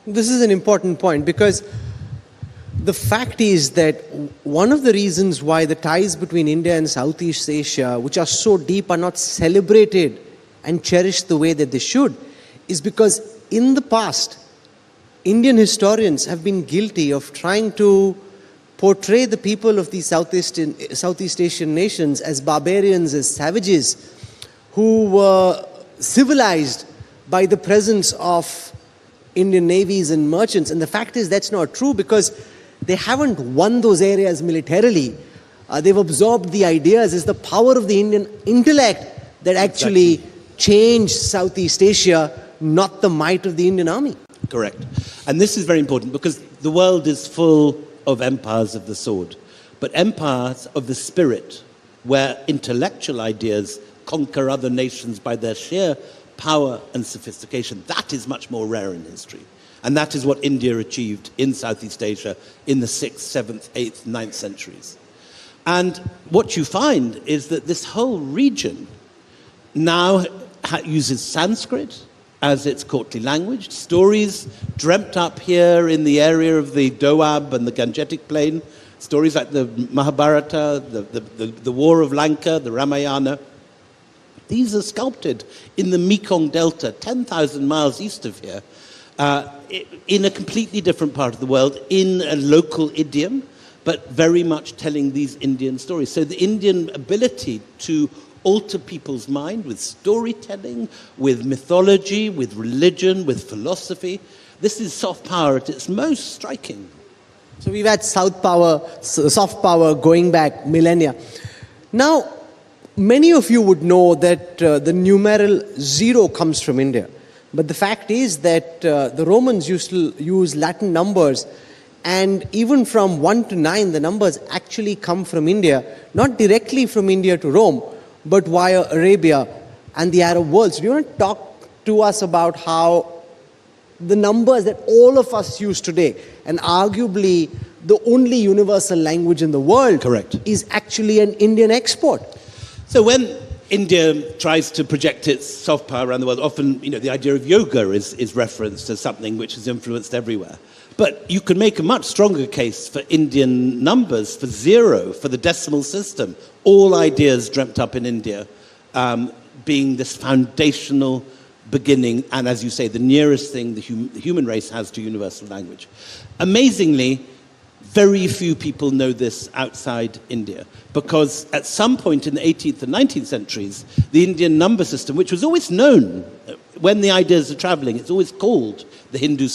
This is an important point because the fact is that one of the reasons why the ties between India and Southeast Asia, which are so deep, are not celebrated and cherished the way that they should, is because in the past, Indian historians have been guilty of trying to portray the people of these Southeast Asian nations as barbarians, as savages, who were civilized by the presence of Indian navies and merchants. And the fact is that's not true because they haven't won those areas militarily. They've absorbed the ideas. It's the power of the Indian intellect that actually changed Southeast Asia, not the might of the Indian army. Correct. And this is very important because the world is full of empires of the sword, but empires of the spirit, where intellectual ideas conquer other nations by their sheer power and sophistication. That is much more rare in history. And that is what India achieved in Southeast Asia in the 6th, 7th, 8th, 9th centuries. And what you find is that this whole region now uses Sanskrit as its courtly language. Stories dreamt up here in the area of the Doab and the Gangetic Plain, stories like the Mahabharata, the War of Lanka, the Ramayana. These are sculpted in the Mekong Delta, 10,000 miles east of here, in a completely different part of the world, in a local idiom, but very much telling these Indian stories. So the Indian ability to alter people's mind with storytelling, with mythology, with religion, with philosophy, this is soft power at its most striking. So we've had soft power going back millennia. Now, many of you would know that the numeral 0 comes from India. But the fact is that the Romans used to use Latin numbers, and even from 1 to 9, the numbers actually come from India, not directly from India to Rome, but via Arabia and the Arab world. So do you want to talk to us about how the numbers that all of us use today, and arguably the only universal language in the world, correct, is actually an Indian export? So when India tries to project its soft power around the world, often, the idea of yoga is referenced as something which is influenced everywhere. But you can make a much stronger case for Indian numbers, for 0, for the decimal system. All ideas dreamt up in India being this foundational beginning, and as you say, the nearest thing the human race has to universal language. Amazingly, very few people know this outside India, because at some point in the 18th and 19th centuries, the Indian number system, which was always known when the ideas are traveling, it's always called the Hindu